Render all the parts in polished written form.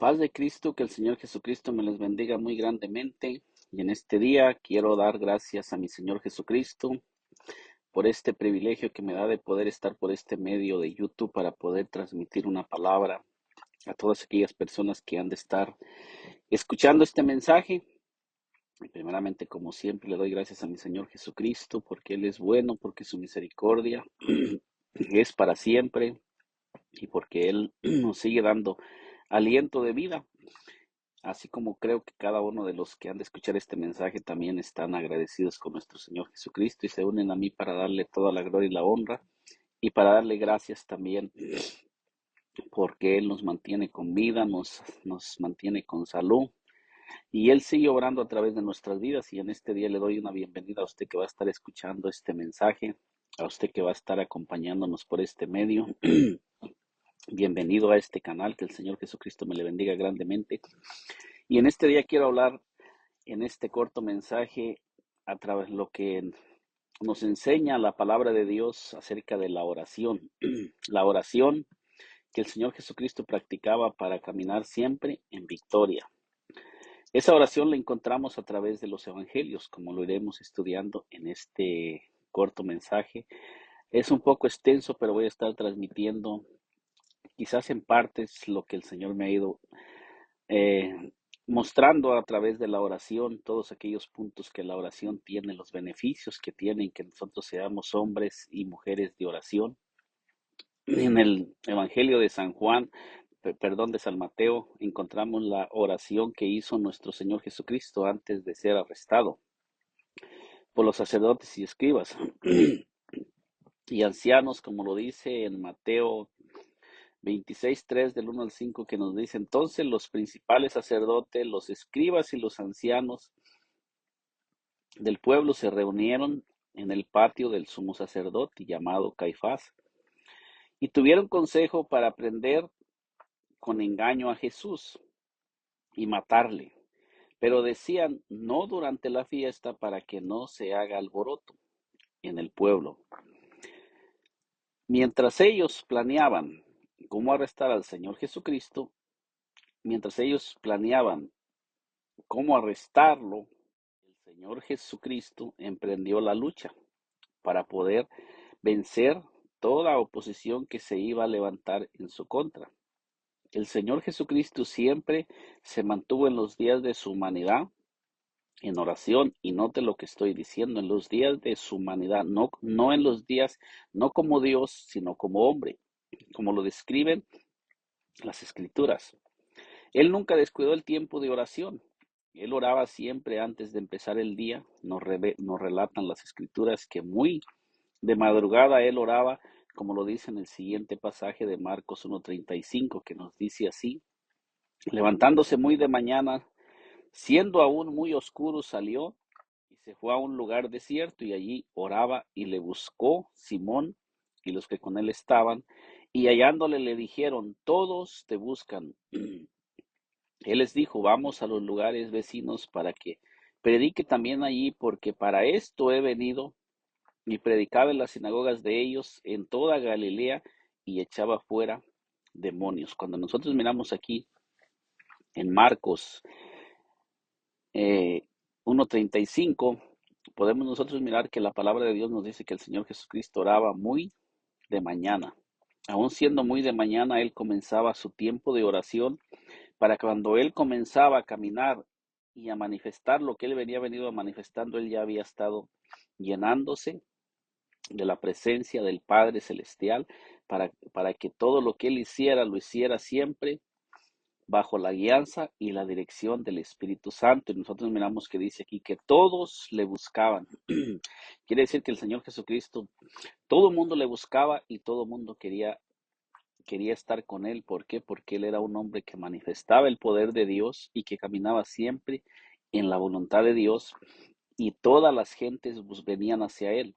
Paz de Cristo, que el Señor Jesucristo me les bendiga muy grandemente. Y en este día quiero dar gracias a mi Señor Jesucristo por este privilegio que me da de poder estar por este medio de YouTube para poder transmitir una palabra a todas aquellas personas que han de estar escuchando este mensaje. Y primeramente, como siempre, le doy gracias a mi Señor Jesucristo porque Él es bueno, porque su misericordia es para siempre y porque Él nos sigue dando aliento de vida. Así como creo que cada uno de los que han de escuchar este mensaje también están agradecidos con nuestro Señor Jesucristo y se unen a mí para darle toda la gloria y la honra y para darle gracias también porque Él nos mantiene con vida, nos mantiene con salud y Él sigue obrando a través de nuestras vidas. Y en este día le doy una bienvenida a usted que va a estar escuchando este mensaje, a usted que va a estar acompañándonos por este medio. Bienvenido a este canal, que el Señor Jesucristo me le bendiga grandemente. Y en este día quiero hablar en este corto mensaje a través de lo que nos enseña la palabra de Dios acerca de la oración. La oración que el Señor Jesucristo practicaba para caminar siempre en victoria. Esa oración la encontramos a través de los evangelios, como lo iremos estudiando en este corto mensaje. Es un poco extenso, pero voy a estar transmitiendo quizás en partes lo que el Señor me ha ido eh, mostrando a través de la oración todos aquellos puntos que la oración tiene, los beneficios que tienen que nosotros seamos hombres y mujeres de oración. En el Evangelio de San Juan, perdón, de San Mateo, encontramos la oración que hizo nuestro Señor Jesucristo antes de ser arrestado por los sacerdotes y escribas y ancianos, como lo dice en Mateo 26:3 del 1 al 5, que nos dice: entonces los principales sacerdotes, los escribas y los ancianos del pueblo se reunieron en el patio del sumo sacerdote llamado Caifás y tuvieron consejo para prender con engaño a Jesús y matarle. Pero decían: no durante la fiesta, para que no se haga alboroto en el pueblo. Mientras ellos planeaban cómo arrestar al Señor Jesucristo, mientras ellos planeaban cómo arrestarlo, el Señor Jesucristo emprendió la lucha para poder vencer toda oposición que se iba a levantar en su contra. El Señor Jesucristo siempre se mantuvo en los días de su humanidad en oración, y note lo que estoy diciendo, en los días de su humanidad, no en los días, no como Dios, sino como hombre, como lo describen las Escrituras. Él nunca descuidó el tiempo de oración. Él oraba siempre antes de empezar el día. Nos relatan las Escrituras que muy de madrugada él oraba, como lo dice en el siguiente pasaje de Marcos 1:35, que nos dice así: levantándose muy de mañana, siendo aún muy oscuro, salió y se fue a un lugar desierto y allí oraba, y le buscó Simón y los que con él estaban, y hallándole le dijeron: todos te buscan. Él les dijo: vamos a los lugares vecinos para que predique también allí, porque para esto he venido. Y predicaba en las sinagogas de ellos en toda Galilea y echaba fuera demonios. Cuando nosotros miramos aquí en Marcos 1:35, podemos nosotros mirar que la palabra de Dios nos dice que el Señor Jesucristo oraba muy de mañana. Aún siendo muy de mañana, Él comenzaba su tiempo de oración para que cuando Él comenzaba a caminar y a manifestar lo que Él venido manifestando, Él ya había estado llenándose de la presencia del Padre Celestial, para que todo lo que Él hiciera, lo hiciera siempre bajo la guianza y la dirección del Espíritu Santo. Y nosotros miramos que dice aquí que todos le buscaban. Quiere decir que el Señor Jesucristo, todo el mundo le buscaba y todo el mundo quería estar con Él. ¿Por qué? Porque Él era un hombre que manifestaba el poder de Dios y que caminaba siempre en la voluntad de Dios, y todas las gentes venían hacia Él.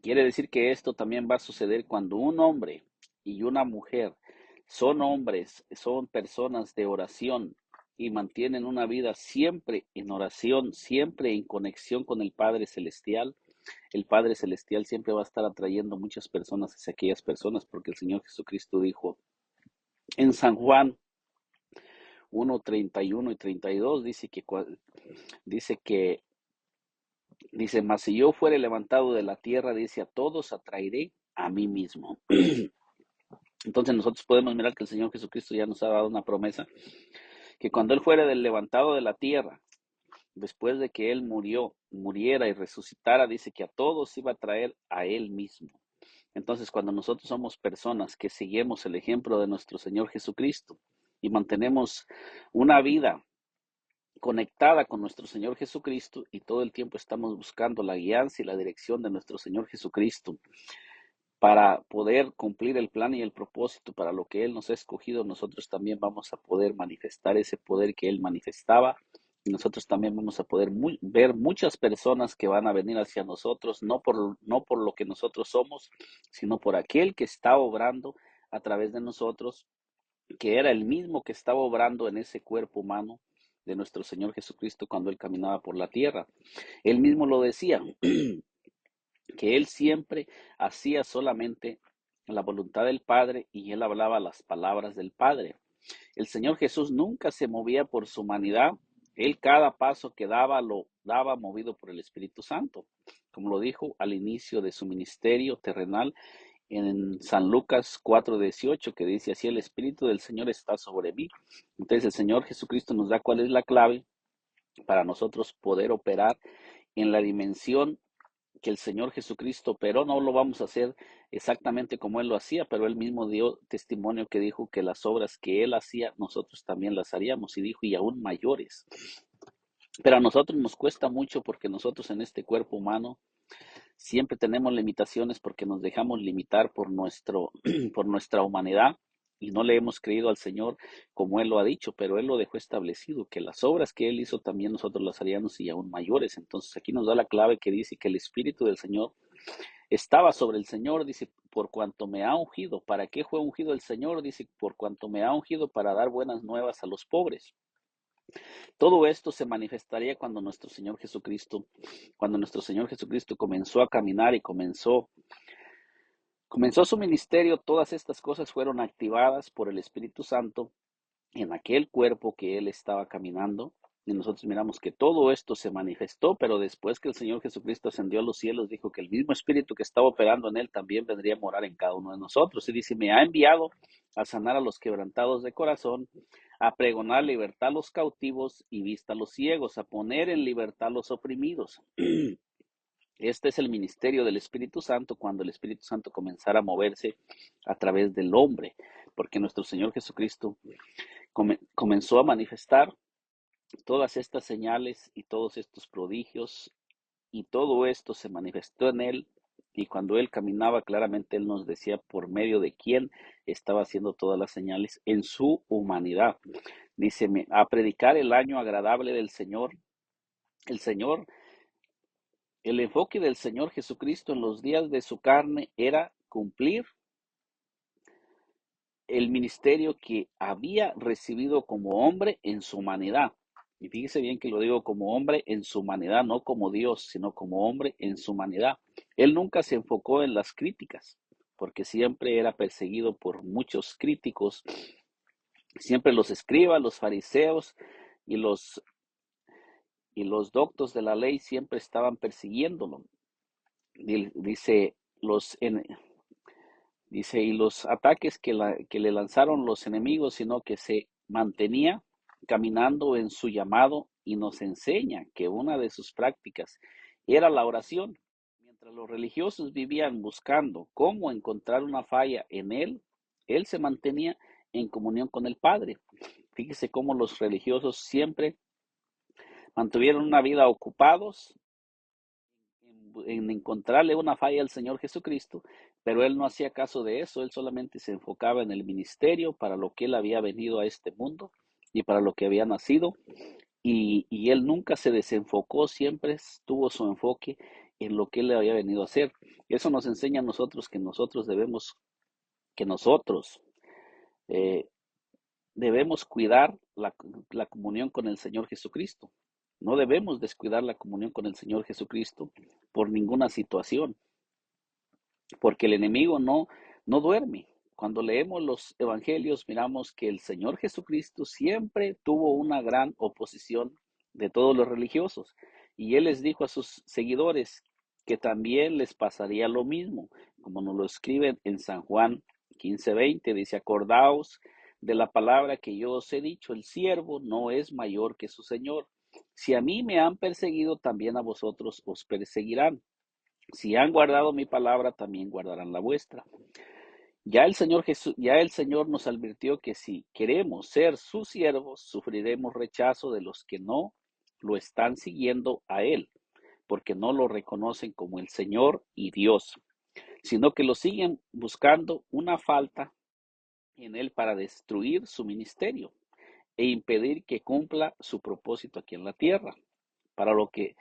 Quiere decir que esto también va a suceder cuando un hombre y una mujer son hombres, son personas de oración y mantienen una vida siempre en oración, siempre en conexión con el Padre Celestial. El Padre Celestial siempre va a estar atrayendo muchas personas hacia aquellas personas, porque el Señor Jesucristo dijo en San Juan 1:31 y 32 dice, mas si yo fuere levantado de la tierra, dice, a todos atraeré a mí mismo. Entonces nosotros podemos mirar que el Señor Jesucristo ya nos ha dado una promesa, que cuando Él fuera levantado de la tierra, después de que Él muriera y resucitara, dice que a todos iba a traer a Él mismo. Entonces, cuando nosotros somos personas que seguimos el ejemplo de nuestro Señor Jesucristo y mantenemos una vida conectada con nuestro Señor Jesucristo y todo el tiempo estamos buscando la guianza y la dirección de nuestro Señor Jesucristo para poder cumplir el plan y el propósito para lo que Él nos ha escogido, nosotros también vamos a poder manifestar ese poder que Él manifestaba. Y nosotros también vamos a poder ver muchas personas que van a venir hacia nosotros, no por lo que nosotros somos, sino por aquel que está obrando a través de nosotros, que era el mismo que estaba obrando en ese cuerpo humano de nuestro Señor Jesucristo cuando Él caminaba por la tierra. Él mismo lo decía, que Él siempre hacía solamente la voluntad del Padre y Él hablaba las palabras del Padre. El Señor Jesús nunca se movía por su humanidad. Él cada paso que daba lo daba movido por el Espíritu Santo, como lo dijo al inicio de su ministerio terrenal en San Lucas 4:18, que dice así: el Espíritu del Señor está sobre mí. Entonces el Señor Jesucristo nos da cuál es la clave para nosotros poder operar en la dimensión que el Señor Jesucristo operó. No lo vamos a hacer exactamente como Él lo hacía, pero Él mismo dio testimonio que dijo que las obras que Él hacía, nosotros también las haríamos, y dijo, y aún mayores. Pero a nosotros nos cuesta mucho porque nosotros en este cuerpo humano siempre tenemos limitaciones porque nos dejamos limitar por nuestra humanidad y no le hemos creído al Señor como Él lo ha dicho, pero Él lo dejó establecido, que las obras que Él hizo también nosotros las haríamos y aún mayores. Entonces aquí nos da la clave que dice que el Espíritu del Señor estaba sobre el Señor, dice, por cuanto me ha ungido. ¿Para qué fue ungido el Señor? Dice, por cuanto me ha ungido para dar buenas nuevas a los pobres. Todo esto se manifestaría cuando nuestro Señor Jesucristo comenzó a caminar y comenzó su ministerio. Todas estas cosas fueron activadas por el Espíritu Santo en aquel cuerpo que Él estaba caminando. Y nosotros miramos que todo esto se manifestó, pero después que el Señor Jesucristo ascendió a los cielos, dijo que el mismo Espíritu que estaba operando en Él también vendría a morar en cada uno de nosotros. Y dice, me ha enviado a sanar a los quebrantados de corazón, a pregonar libertad a los cautivos y vista a los ciegos, a poner en libertad a los oprimidos. Este es el ministerio del Espíritu Santo cuando el Espíritu Santo comenzara a moverse a través del hombre, porque nuestro Señor Jesucristo comenzó a manifestar todas estas señales y todos estos prodigios, y todo esto se manifestó en Él. Y cuando Él caminaba, claramente Él nos decía por medio de quién estaba haciendo todas las señales en su humanidad. Dice, a predicar el año agradable del Señor. El enfoque del Señor Jesucristo en los días de su carne era cumplir el ministerio que había recibido como hombre en su humanidad. Y fíjese bien que lo digo como hombre en su humanidad, no como Dios, sino como hombre en su humanidad. Él nunca se enfocó en las críticas, porque siempre era perseguido por muchos críticos. Siempre los escribas, los fariseos y los doctos de la ley siempre estaban persiguiéndolo. Dice, y los ataques que le lanzaron los enemigos, sino que se mantenía caminando en su llamado, y nos enseña que una de sus prácticas era la oración. Mientras los religiosos vivían buscando cómo encontrar una falla en él se mantenía en comunión con el Padre. Fíjese cómo los religiosos siempre mantuvieron una vida ocupados en encontrarle una falla al Señor Jesucristo, pero Él no hacía caso de eso. Él solamente se enfocaba en el ministerio para lo que Él había venido a este mundo y para lo que había nacido, y Él nunca se desenfocó, siempre tuvo su enfoque en lo que Él había venido a hacer. Eso nos enseña a nosotros que nosotros eh, debemos cuidar la comunión con el Señor Jesucristo. No debemos descuidar la comunión con el Señor Jesucristo por ninguna situación, porque el enemigo no duerme. cuando leemos los evangelios, miramos que el Señor Jesucristo siempre tuvo una gran oposición de todos los religiosos. Y Él les dijo a sus seguidores que también les pasaría lo mismo, como nos lo escriben en San Juan 15:20, dice, acordaos de la palabra que yo os he dicho, el siervo no es mayor que su Señor. Si a mí me han perseguido, también a vosotros os perseguirán. Si han guardado mi palabra, también guardarán la vuestra. Ya el Señor nos advirtió que si queremos ser sus siervos, sufriremos rechazo de los que no lo están siguiendo a Él, porque no lo reconocen como el Señor y Dios, sino que lo siguen buscando una falta en Él para destruir su ministerio e impedir que cumpla su propósito aquí en la tierra, para lo que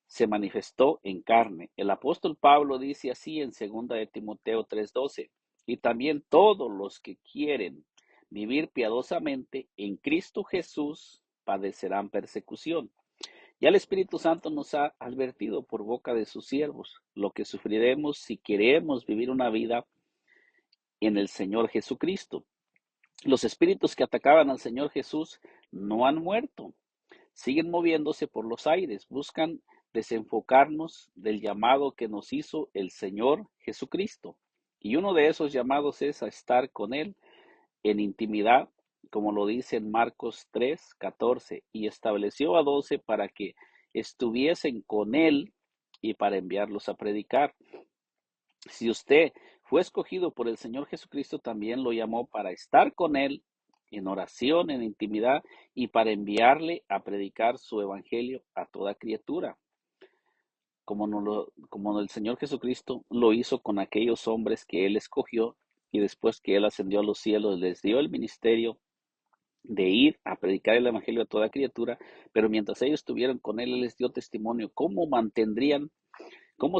se manifestó en carne. El apóstol Pablo dice así en 2 de Timoteo 3:12, y también todos los que quieren vivir piadosamente en Cristo Jesús padecerán persecución. Ya el Espíritu Santo nos ha advertido por boca de sus siervos lo que sufriremos si queremos vivir una vida en el Señor Jesucristo. Los espíritus que atacaban al Señor Jesús no han muerto, siguen moviéndose por los aires, buscan desenfocarnos del llamado que nos hizo el Señor Jesucristo. Y uno de esos llamados es a estar con Él en intimidad, como lo dice en Marcos 3:14, y estableció a 12 para que estuviesen con Él y para enviarlos a predicar. Si usted fue escogido por el Señor Jesucristo, también lo llamó para estar con Él en oración, en intimidad y para enviarle a predicar su evangelio a toda criatura, como el Señor Jesucristo lo hizo con aquellos hombres que Él escogió y después que Él ascendió a los cielos, les dio el ministerio de ir a predicar el evangelio a toda criatura, pero mientras ellos estuvieron con Él, Él les dio testimonio cómo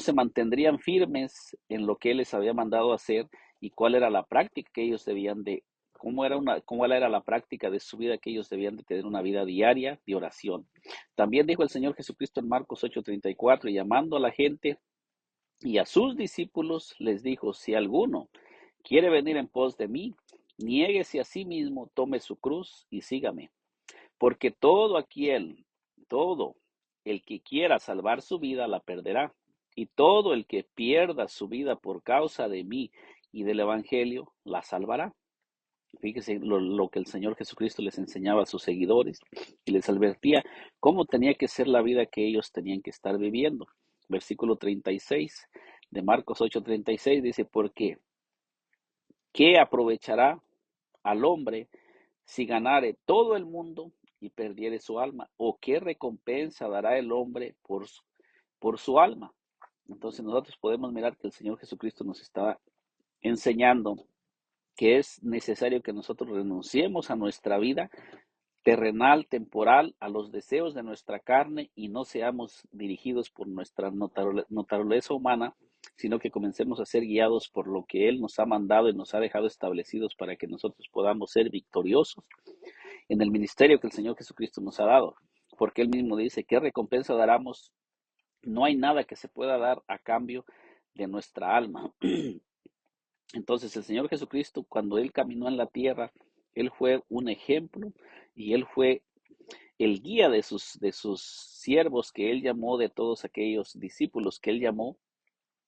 se mantendrían firmes en lo que Él les había mandado hacer y cuál era la práctica que ellos debían de, cómo era la práctica de su vida que ellos debían de tener una vida diaria de oración. También dijo el Señor Jesucristo en Marcos 8:34, y llamando a la gente y a sus discípulos les dijo, si alguno quiere venir en pos de mí, niéguese a sí mismo, tome su cruz y sígame. Porque todo el que quiera salvar su vida la perderá. Y todo el que pierda su vida por causa de mí y del Evangelio la salvará. Fíjese lo que el Señor Jesucristo les enseñaba a sus seguidores y les advertía cómo tenía que ser la vida que ellos tenían que estar viviendo. Versículo 36 de Marcos 8:36 dice, porque ¿qué aprovechará al hombre si ganare todo el mundo y perdiere su alma? ¿O qué recompensa dará el hombre por su alma? Entonces nosotros podemos mirar que el Señor Jesucristo nos está enseñando que es necesario que nosotros renunciemos a nuestra vida terrenal, temporal, a los deseos de nuestra carne y no seamos dirigidos por nuestra naturaleza humana, sino que comencemos a ser guiados por lo que Él nos ha mandado y nos ha dejado establecidos para que nosotros podamos ser victoriosos en el ministerio que el Señor Jesucristo nos ha dado. Porque Él mismo dice, ¿qué recompensa daremos? No hay nada que se pueda dar a cambio de nuestra alma. Entonces el Señor Jesucristo, cuando Él caminó en la tierra, Él fue un ejemplo y Él fue el guía de sus siervos que Él llamó, de todos aquellos discípulos que Él llamó,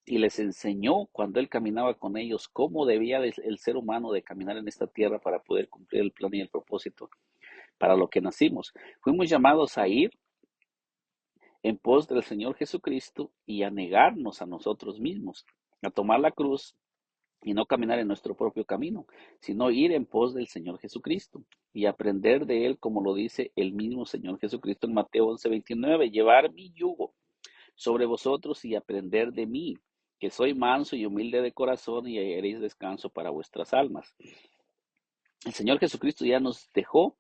y les enseñó cuando Él caminaba con ellos cómo debía el ser humano de caminar en esta tierra para poder cumplir el plan y el propósito para lo que nacimos. Fuimos llamados a ir en pos del Señor Jesucristo y a negarnos a nosotros mismos, a tomar la cruz y no caminar en nuestro propio camino, sino ir en pos del Señor Jesucristo y aprender de Él, como lo dice el mismo Señor Jesucristo en Mateo 11:29, llevar mi yugo sobre vosotros y aprender de mí, que soy manso y humilde de corazón, y hallaréis descanso para vuestras almas. El Señor Jesucristo ya nos dejó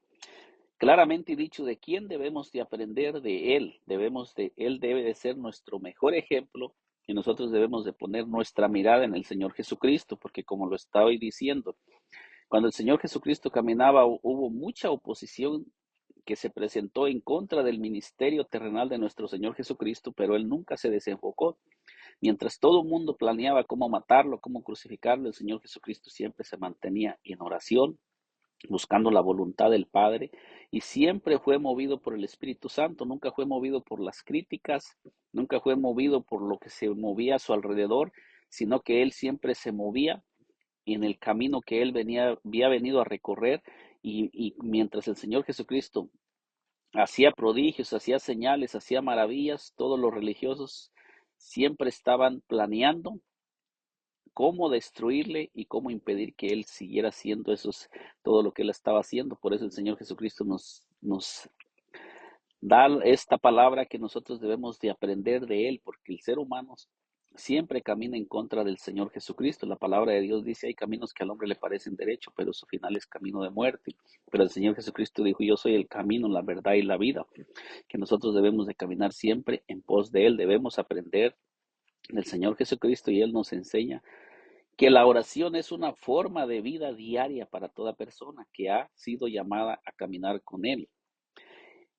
claramente dicho de quién debemos de aprender de Él. Él debe de ser nuestro mejor ejemplo y nosotros debemos de poner nuestra mirada en el Señor Jesucristo, porque como lo estaba diciendo, cuando el Señor Jesucristo caminaba hubo mucha oposición que se presentó en contra del ministerio terrenal de nuestro Señor Jesucristo, pero él nunca se desenfocó. Mientras todo el mundo planeaba cómo matarlo, cómo crucificarlo, el Señor Jesucristo siempre se mantenía en oración, buscando la voluntad del Padre, y siempre fue movido por el Espíritu Santo, nunca fue movido por las críticas, nunca fue movido por lo que se movía a su alrededor, sino que él siempre se movía en el camino que él había venido a recorrer, y mientras el Señor Jesucristo hacía prodigios, hacía señales, hacía maravillas, todos los religiosos siempre estaban planeando cómo destruirle y cómo impedir que él siguiera haciendo todo lo que él estaba haciendo. Por eso el Señor Jesucristo nos da esta palabra que nosotros debemos de aprender de él, porque el ser humano siempre camina en contra del Señor Jesucristo. La palabra de Dios dice, hay caminos que al hombre le parecen derecho, pero su final es camino de muerte. Pero el Señor Jesucristo dijo, yo soy el camino, la verdad y la vida, que nosotros debemos de caminar siempre en pos de él, debemos aprender del Señor Jesucristo, y él nos enseña que la oración es una forma de vida diaria para toda persona que ha sido llamada a caminar con él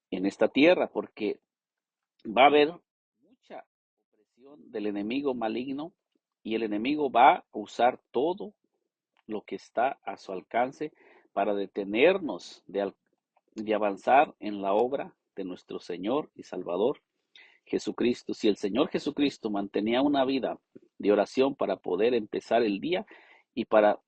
en esta tierra, porque va a haber mucha opresión del enemigo maligno, y el enemigo va a usar todo lo que está a su alcance para detenernos de avanzar en la obra de nuestro Señor y Salvador Jesucristo. Si el Señor Jesucristo mantenía una vida de oración para poder empezar el día y para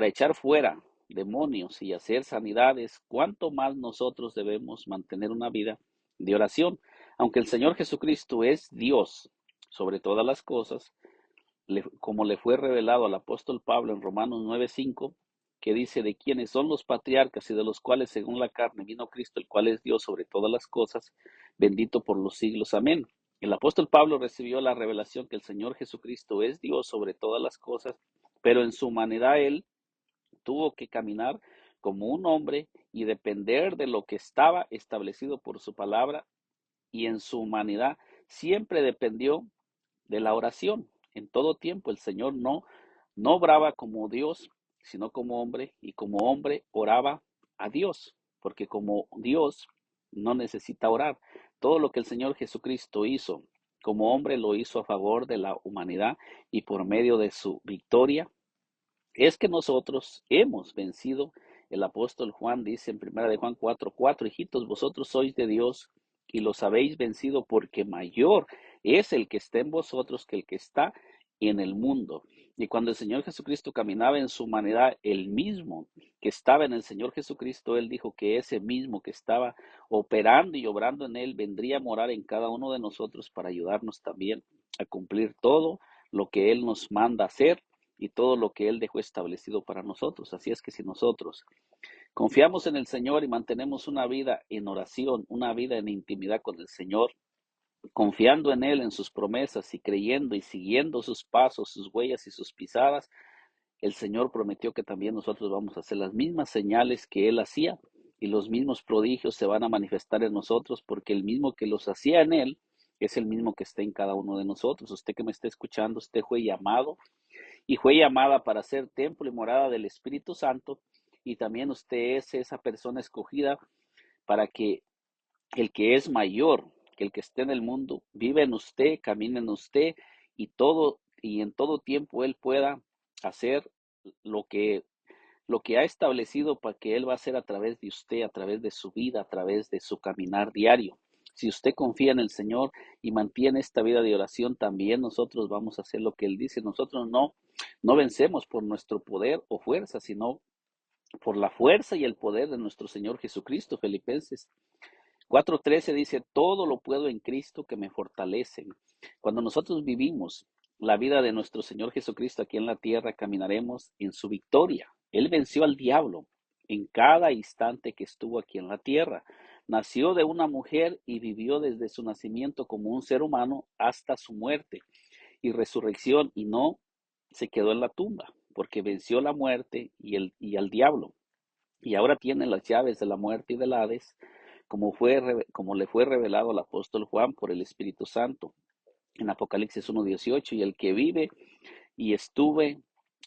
echar fuera demonios y hacer sanidades, ¿cuánto más nosotros debemos mantener una vida de oración? Aunque el Señor Jesucristo es Dios sobre todas las cosas, como le fue revelado al apóstol Pablo en Romanos 9:5, que dice, de quienes son los patriarcas y de los cuales según la carne vino Cristo, el cual es Dios sobre todas las cosas, bendito por los siglos. Amén. El apóstol Pablo recibió la revelación que el Señor Jesucristo es Dios sobre todas las cosas, pero en su humanidad él tuvo que caminar como un hombre y depender de lo que estaba establecido por su palabra, y en su humanidad siempre dependió de la oración. En todo tiempo el Señor no obraba como Dios, sino como hombre, y como hombre oraba a Dios, porque como Dios no necesita orar. Todo lo que el Señor Jesucristo hizo como hombre lo hizo a favor de la humanidad, y por medio de su victoria es que nosotros hemos vencido. El apóstol Juan dice en primera de Juan 4:4, hijitos, vosotros sois de Dios y los habéis vencido, porque mayor es el que está en vosotros que el que está en el mundo. Y cuando el Señor Jesucristo caminaba en su humanidad, el mismo que estaba en el Señor Jesucristo, él dijo que ese mismo que estaba operando y obrando en él vendría a morar en cada uno de nosotros para ayudarnos también a cumplir todo lo que él nos manda hacer y todo lo que él dejó establecido para nosotros. Así es que si nosotros confiamos en el Señor y mantenemos una vida en oración, una vida en intimidad con el Señor, confiando en él, en sus promesas, y creyendo y siguiendo sus pasos, sus huellas y sus pisadas, el Señor prometió que también nosotros vamos a hacer las mismas señales que él hacía, y los mismos prodigios se van a manifestar en nosotros, porque el mismo que los hacía en él es el mismo que está en cada uno de nosotros. Usted que me está escuchando, usted fue llamado y fue llamada para ser templo y morada del Espíritu Santo, y también usted es esa persona escogida para que el que es mayor que el que esté en el mundo vive en usted, camine en usted, y en todo tiempo él pueda hacer lo que ha establecido para que él va a hacer a través de usted, a través de su vida, a través de su caminar diario. Si usted confía en el Señor y mantiene esta vida de oración, también nosotros vamos a hacer lo que él dice. Nosotros no vencemos por nuestro poder o fuerza, sino por la fuerza y el poder de nuestro Señor Jesucristo. Filipenses 4:13 dice, todo lo puedo en Cristo que me fortalece. Cuando nosotros vivimos la vida de nuestro Señor Jesucristo aquí en la tierra, caminaremos en su victoria. Él venció al diablo en cada instante que estuvo aquí en la tierra. Nació de una mujer y vivió desde su nacimiento como un ser humano hasta su muerte y resurrección, y no se quedó en la tumba, porque venció la muerte y al diablo. Y ahora tiene las llaves de la muerte y del Hades, como le fue revelado al apóstol Juan por el Espíritu Santo en Apocalipsis 1:18, y el que vive y estuve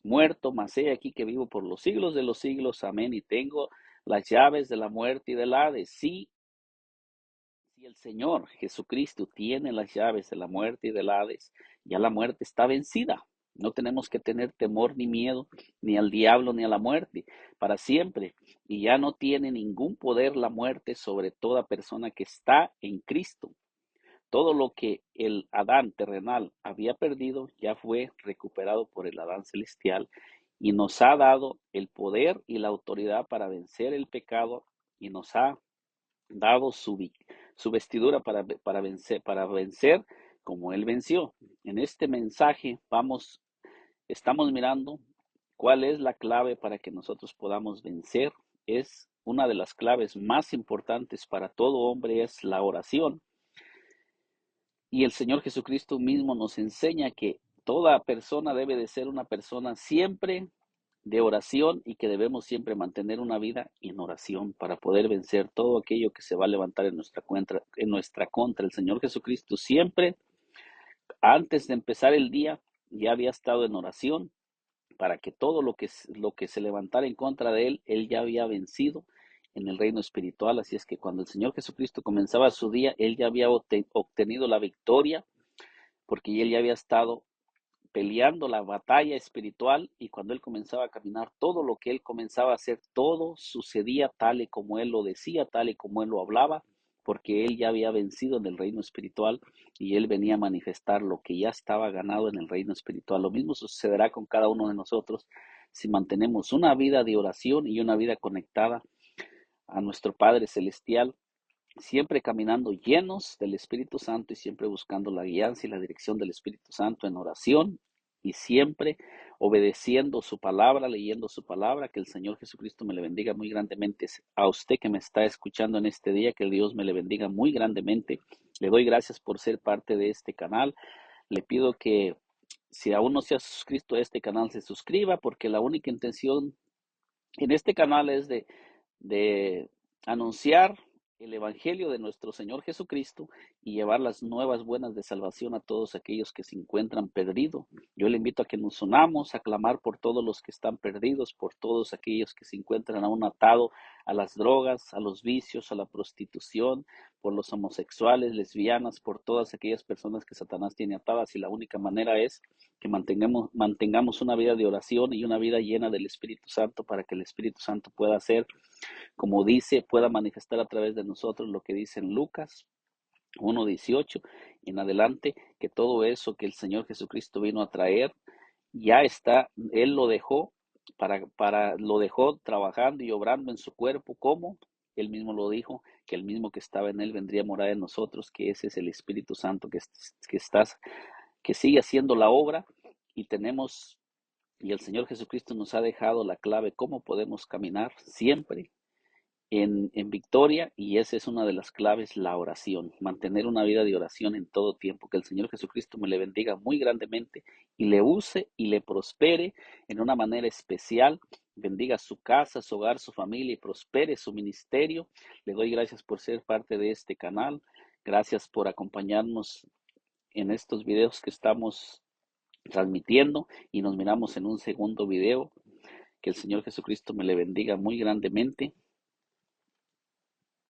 muerto, mas he aquí que vivo por los siglos de los siglos, amén, y tengo las llaves de la muerte y del Hades. Sí, si el Señor Jesucristo tiene las llaves de la muerte y del Hades, ya la muerte está vencida. No tenemos que tener temor ni miedo, ni al diablo ni a la muerte, para siempre. Y ya no tiene ningún poder la muerte sobre toda persona que está en Cristo. Todo lo que el Adán terrenal había perdido ya fue recuperado por el Adán celestial y nos ha dado el poder y la autoridad para vencer el pecado y nos ha dado su vestidura para vencer como Él venció. En este mensaje estamos mirando cuál es la clave para que nosotros podamos vencer. Es una de las claves más importantes para todo hombre, es la oración. Y el Señor Jesucristo mismo nos enseña que toda persona debe de ser una persona siempre de oración y que debemos siempre mantener una vida en oración para poder vencer todo aquello que se va a levantar en nuestra contra. El Señor Jesucristo siempre, antes de empezar el día, ya había estado en oración para que todo lo que se levantara en contra de él, él ya había vencido en el reino espiritual. Así es que cuando el Señor Jesucristo comenzaba su día, él ya había obtenido la victoria porque él ya había estado peleando la batalla espiritual y cuando él comenzaba a caminar, todo lo que él comenzaba a hacer, todo sucedía tal y como él lo decía, tal y como él lo hablaba, porque él ya había vencido en el reino espiritual y él venía a manifestar lo que ya estaba ganado en el reino espiritual. Lo mismo sucederá con cada uno de nosotros si mantenemos una vida de oración y una vida conectada a nuestro Padre Celestial, siempre caminando llenos del Espíritu Santo y siempre buscando la guianza y la dirección del Espíritu Santo en oración y siempre obedeciendo su palabra, leyendo su palabra. Que el Señor Jesucristo me le bendiga muy grandemente. A usted que me está escuchando en este día, que Dios me le bendiga muy grandemente. Le doy gracias por ser parte de este canal. Le pido que si aún no se ha suscrito a este canal, se suscriba, porque la única intención en este canal es de anunciar el Evangelio de nuestro Señor Jesucristo y llevar las nuevas buenas de salvación a todos aquellos que se encuentran perdidos. Yo le invito a que nos unamos a clamar por todos los que están perdidos, por todos aquellos que se encuentran aún atados a las drogas, a los vicios, a la prostitución, por los homosexuales, lesbianas, por todas aquellas personas que Satanás tiene atadas, y la única manera es que mantengamos una vida de oración y una vida llena del Espíritu Santo para que el Espíritu Santo pueda hacer, como dice, pueda manifestar a través de nosotros lo que dice en Lucas 1:18 en adelante, que todo eso que el Señor Jesucristo vino a traer ya está, Él lo dejó lo dejó trabajando y obrando en su cuerpo, como Él mismo lo dijo, que el mismo que estaba en Él vendría a morar en nosotros, que ese es el Espíritu Santo que sigue haciendo la obra, y el Señor Jesucristo nos ha dejado la clave cómo podemos caminar siempre en victoria, y esa es una de las claves, la oración, mantener una vida de oración en todo tiempo. Que el Señor Jesucristo me le bendiga muy grandemente y le use y le prospere en una manera especial. Bendiga su casa, su hogar, su familia y prospere su ministerio. Le doy gracias por ser parte de este canal. Gracias por acompañarnos en estos videos que estamos transmitiendo, y nos miramos en un segundo video. Que el Señor Jesucristo me le bendiga muy grandemente.